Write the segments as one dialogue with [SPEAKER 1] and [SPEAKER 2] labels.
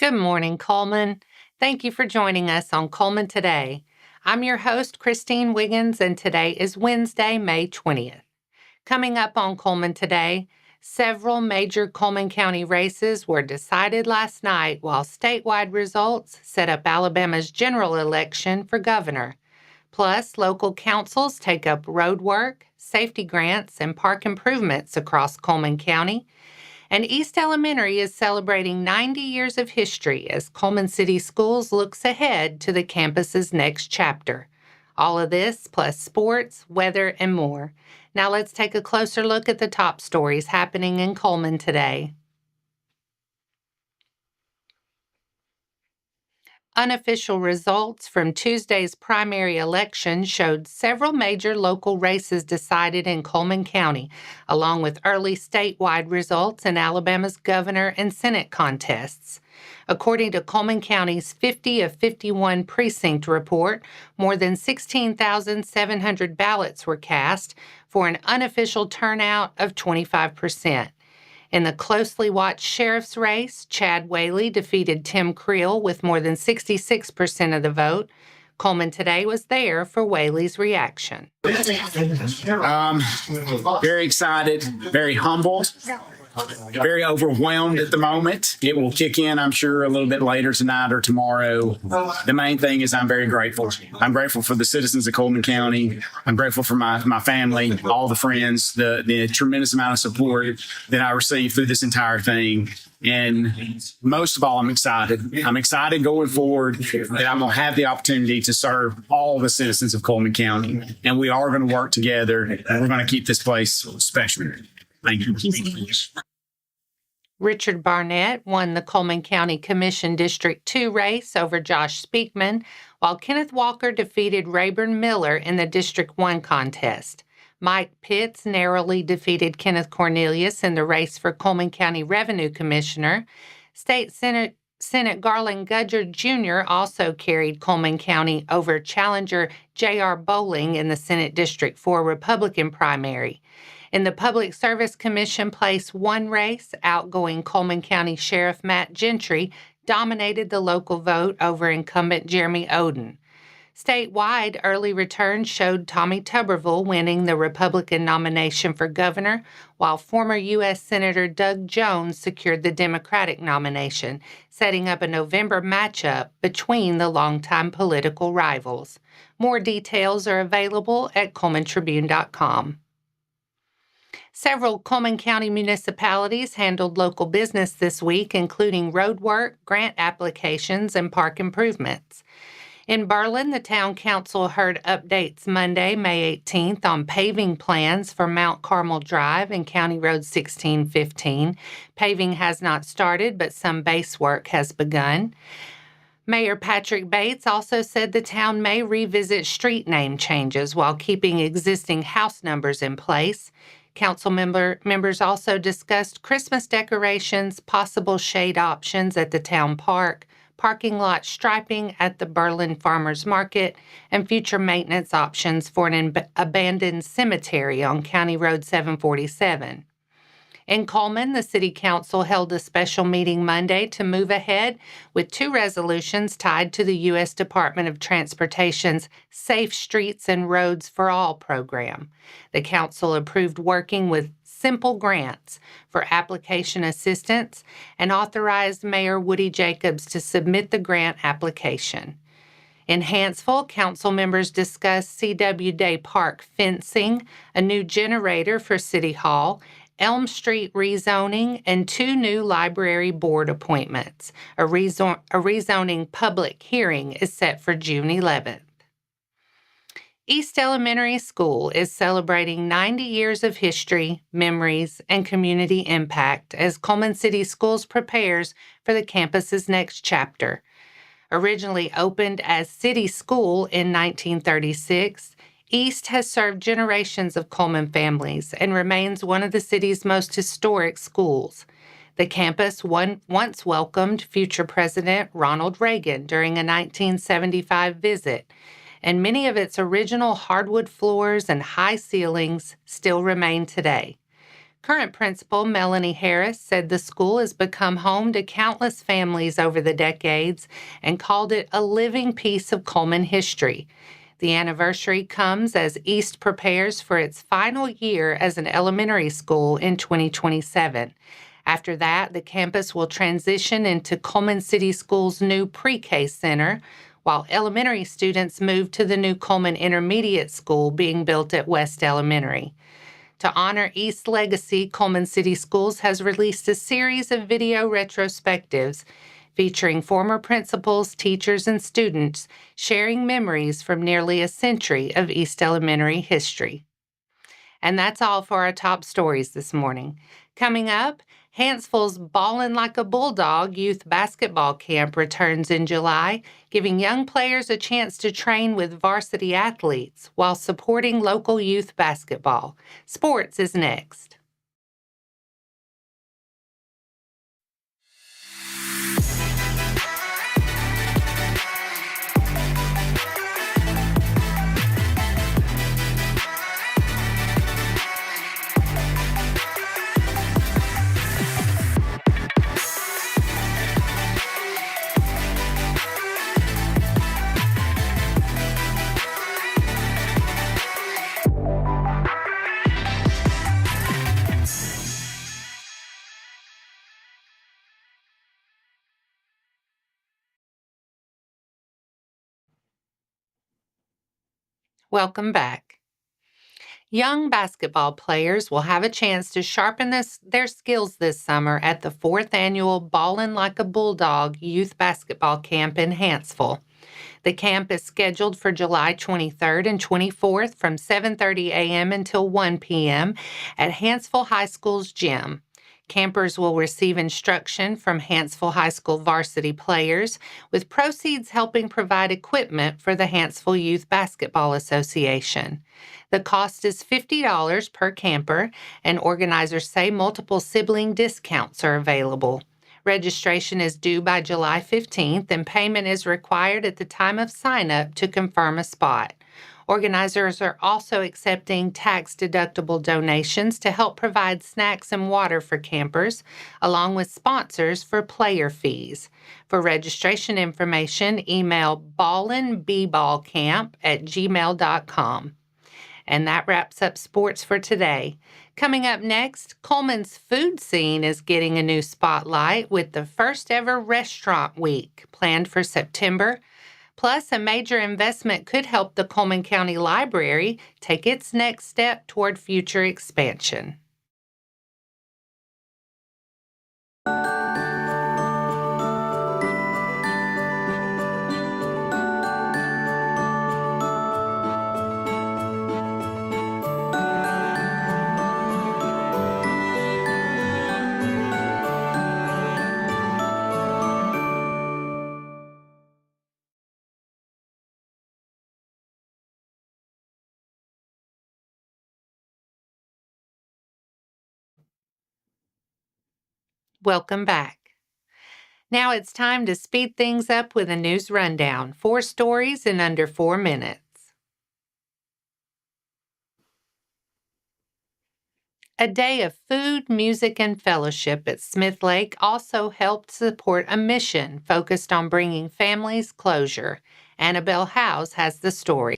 [SPEAKER 1] Good morning, Cullman. Thank you for joining us on Cullman Today. I'm your host, Christine Wiggins, and today is Wednesday, May 20th. Coming up on Cullman Today, several major Cullman County races were decided last night while statewide results set up Alabama's general election for governor. Plus, local councils take up road work, safety grants, and park improvements across Cullman County. And East Elementary is celebrating 90 years of history as Cullman City Schools looks ahead to the campus's next chapter. All of this, plus sports, weather, and more. Now let's take a closer look at the top stories happening in Cullman today. Unofficial results from Tuesday's primary election showed several major local races decided in Cullman County, along with early statewide results in Alabama's governor and Senate contests. According to Cullman County's 50 of 51 precinct report, more than 16,700 ballots were cast for an unofficial turnout of 25%. In the closely watched sheriff's race, Chad Whaley defeated Tim Creel with more than 66% of the vote. Cullman Today was there for Whaley's reaction.
[SPEAKER 2] Very excited, very humbled, very overwhelmed at the moment. It will kick in, I'm sure, a little bit later tonight or tomorrow. The main thing is I'm very grateful. I'm grateful for the citizens of Cullman County. I'm grateful for my family, all the friends, the tremendous amount of support that I received through this entire thing. And most of all, I'm excited. I'm excited going forward that I'm going to have the opportunity to serve all the citizens of Cullman County. And we are going to work together, and we're going to keep this place special. Thank you.
[SPEAKER 1] Richard Barnett won the Cullman County Commission District 2 race over Josh Speakman, while Kenneth Walker defeated Rayburn Miller in the District 1 contest. Mike Pitts narrowly defeated Kenneth Cornelius in the race for Cullman County Revenue Commissioner. State Senate Garland Gudger Jr. also carried Cullman County over challenger J.R. Bowling in the Senate District 4 Republican primary. In the Public Service Commission Place 1 race, outgoing Cullman County Sheriff Matt Gentry dominated the local vote over incumbent Jeremy Oden. Statewide, early returns showed Tommy Tuberville winning the Republican nomination for governor, while former U.S. Senator Doug Jones secured the Democratic nomination, setting up a November matchup between the longtime political rivals. More details are available at CullmanTribune.com. Several Cullman County municipalities handled local business this week, including road work, grant applications, and park improvements. In Berlin, the Town Council heard updates Monday, May 18th on paving plans for Mount Carmel Drive and County Road 1615. Paving has not started, but some base work has begun. Mayor Patrick Bates also said the town may revisit street name changes while keeping existing house numbers in place. Council members also discussed Christmas decorations, possible shade options at the town park, parking lot striping at the Berlin Farmers Market, and future maintenance options for an abandoned cemetery on County Road 747. In Cullman, the City Council held a special meeting Monday to move ahead with 2 resolutions tied to the U.S. Department of Transportation's Safe Streets and Roads for All program. The Council approved working with Simple Grants for application assistance and authorized Mayor Woody Jacobs to submit the grant application. In Hanceville, council members discussed C.W. Day Park fencing, a new generator for City Hall, Elm Street rezoning, and 2 new library board appointments. A rezoning public hearing is set for June 11th. East Elementary School is celebrating 90 years of history, memories, and community impact as Cullman City Schools prepares for the campus's next chapter. Originally opened as City School in 1936, East has served generations of Cullman families and remains one of the city's most historic schools. The campus once welcomed future President Ronald Reagan during a 1975 visit, and many of its original hardwood floors and high ceilings still remain today. Current principal Melanie Harris said the school has become home to countless families over the decades and called it a living piece of Cullman history. The anniversary comes as East prepares for its final year as an elementary school in 2027. After that, the campus will transition into Cullman City Schools' new pre-K center, while elementary students move to the new Cullman Intermediate School being built at West Elementary. To honor East's legacy, Cullman City Schools has released a series of video retrospectives featuring former principals, teachers, and students sharing memories from nearly a century of East Elementary history. And that's all for our top stories this morning. Coming up, Hanceville's Ballin Like a Bulldog youth basketball camp returns in July, giving young players a chance to train with varsity athletes while supporting local youth basketball. Sports is next. Welcome back. Young basketball players will have a chance to sharpen their skills this summer at the 4th annual Ballin Like a Bulldog youth basketball camp in Hanceville. The camp is scheduled for July 23rd and 24th from 7:30 a.m. until 1 p.m. at Hanceville High School's gym. Campers will receive instruction from Hanceville High School varsity players, with proceeds helping provide equipment for the Hanceville Youth Basketball Association. The cost is $50 per camper, and organizers say multiple sibling discounts are available. Registration is due by July 15th, and payment is required at the time of sign-up to confirm a spot. Organizers are also accepting tax-deductible donations to help provide snacks and water for campers, along with sponsors for player fees. For registration information, email ballinbballcamp@gmail.com. And that wraps up sports for today. Coming up next, Cullman's food scene is getting a new spotlight with the first ever restaurant week planned for September. Plus, a major investment could help the Cullman County Library take its next step toward future expansion. Welcome back. Now it's time to speed things up with a news rundown. 4 stories in under 4 minutes. A day of food, music, and fellowship at Smith Lake also helped support a mission focused on bringing families closure. Annabelle Howes has the story.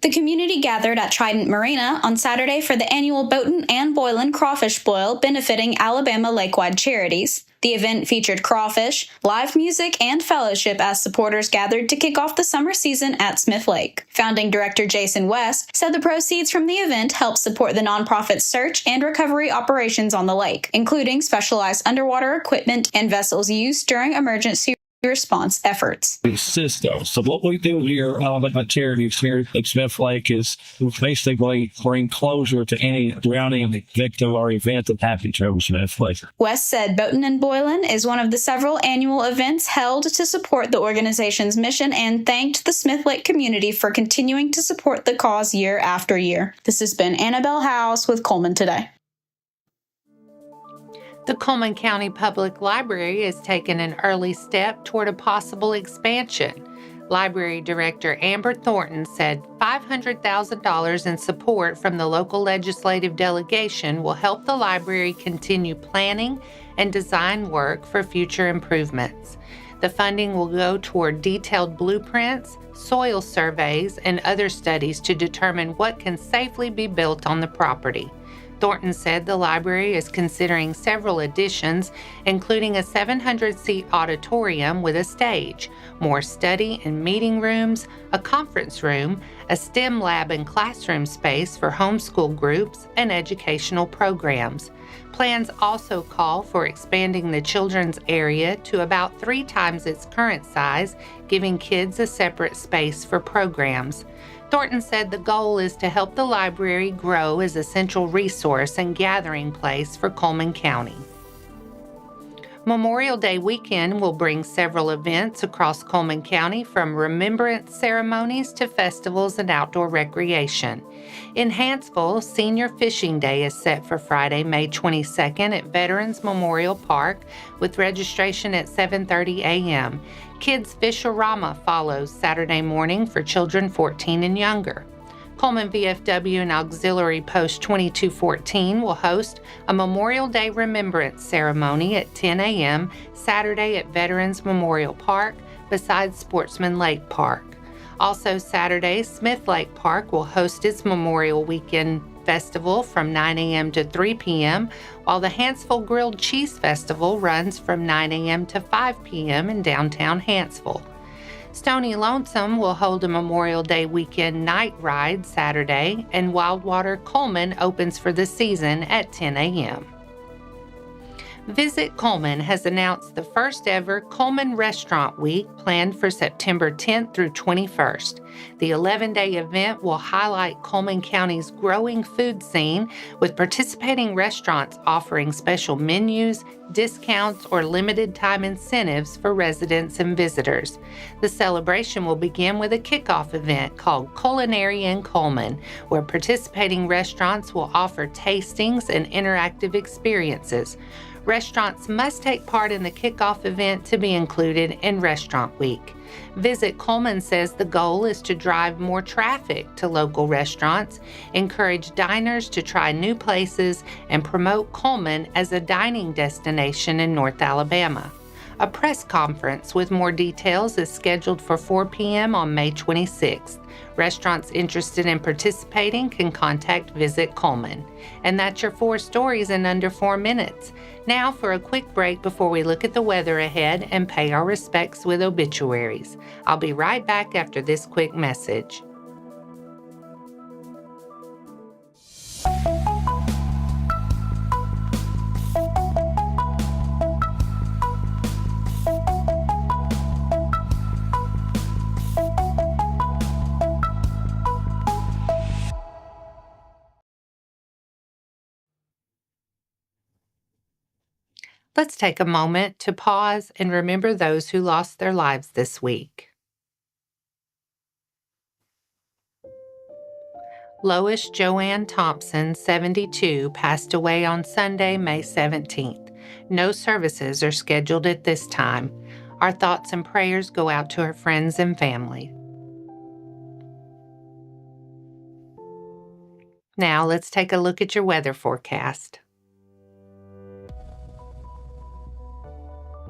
[SPEAKER 3] The community gathered at Trident Marina on Saturday for the annual Boatin and Boilin crawfish boil benefiting Alabama Lakewide Charities. The event featured crawfish, live music, and fellowship as supporters gathered to kick off the summer season at Smith Lake. Founding Director Jason West said the proceeds from the event help support the nonprofit's search and recovery operations on the lake, including specialized underwater equipment and vessels used during emergency response efforts.
[SPEAKER 4] System. So what we do here at charities here at Smith Lake is basically bring closure to any drowning victim or event that happened to Smith Lake.
[SPEAKER 3] West said Boatin and Boilin is one of the several annual events held to support the organization's mission and thanked the Smith Lake community for continuing to support the cause year after year. This has been Annabelle Howes with Cullman Today.
[SPEAKER 1] The Cullman County Public Library has taken an early step toward a possible expansion. Library Director Amber Thornton said $500,000 in support from the local legislative delegation will help the library continue planning and design work for future improvements. The funding will go toward detailed blueprints, soil surveys, and other studies to determine what can safely be built on the property. Thornton said the library is considering several additions, including a 700-seat auditorium with a stage, more study and meeting rooms, a conference room, a STEM lab and classroom space for homeschool groups, and educational programs. Plans also call for expanding the children's area to about 3 times its current size, giving kids a separate space for programs. Thornton said the goal is to help the library grow as a central resource and gathering place for Cullman County. Memorial Day weekend will bring several events across Cullman County, from remembrance ceremonies to festivals and outdoor recreation. In Hanceville, Senior Fishing Day is set for Friday, May 22nd at Veterans Memorial Park with registration at 7:30 a.m. Kids Fish-O-Rama follows Saturday morning for children 14 and younger. Cullman VFW and Auxiliary Post 2214 will host a Memorial Day Remembrance Ceremony at 10 a.m. Saturday at Veterans Memorial Park beside Sportsman Lake Park. Also Saturday, Smith Lake Park will host its Memorial Weekend Festival from 9 a.m. to 3 p.m., while the Hanceville Grilled Cheese Festival runs from 9 a.m. to 5 p.m. in downtown Hanceville. Stony Lonesome will hold a Memorial Day weekend night ride Saturday, and Wildwater Cullman opens for the season at 10 a.m. Visit Cullman has announced the first ever Cullman Restaurant Week planned for September 10th through 21st. The 11-day event will highlight Cullman County's growing food scene, with participating restaurants offering special menus, discounts, or limited time incentives for residents and visitors. The celebration will begin with a kickoff event called Culinary in Cullman, where participating restaurants will offer tastings and interactive experiences. Restaurants must take part in the kickoff event to be included in Restaurant Week. Visit Cullman says the goal is to drive more traffic to local restaurants, encourage diners to try new places, and promote Cullman as a dining destination in North Alabama. A press conference with more details is scheduled for 4 p.m. on May 26th. Restaurants interested in participating can contact Visit Cullman. And that's your 4 stories in under 4 minutes. Now for a quick break before we look at the weather ahead and pay our respects with obituaries. I'll be right back after this quick message. Let's take a moment to pause and remember those who lost their lives this week. Lois Joanne Thompson, 72, passed away on Sunday, May 17th. No services are scheduled at this time. Our thoughts and prayers go out to her friends and family. Now let's take a look at your weather forecast.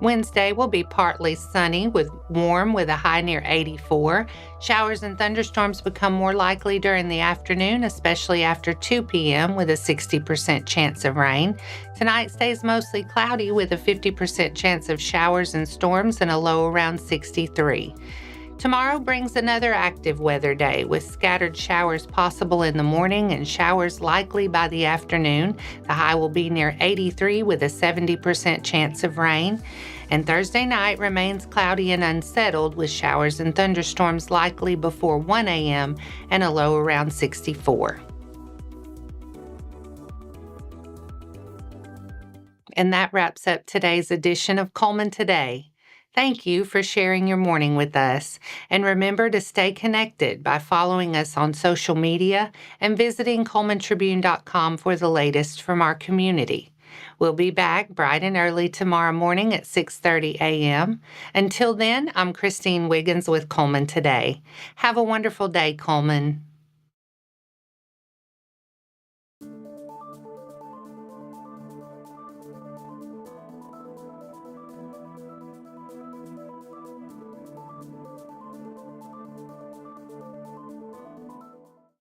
[SPEAKER 1] Wednesday will be partly sunny with warm with a high near 84. Showers and thunderstorms become more likely during the afternoon, especially after 2 p.m. with a 60% chance of rain. Tonight stays mostly cloudy with a 50% chance of showers and storms and a low around 63. Tomorrow brings another active weather day with scattered showers possible in the morning and showers likely by the afternoon. The high will be near 83 with a 70% chance of rain. And Thursday night remains cloudy and unsettled with showers and thunderstorms likely before 1 a.m. and a low around 64. And that wraps up today's edition of Cullman Today. Thank you for sharing your morning with us. And remember to stay connected by following us on social media and visiting CullmanTribune.com for the latest from our community. We'll be back bright and early tomorrow morning at 6:30 a.m. Until then, I'm Christine Wiggins with Cullman Today. Have a wonderful day, Cullman.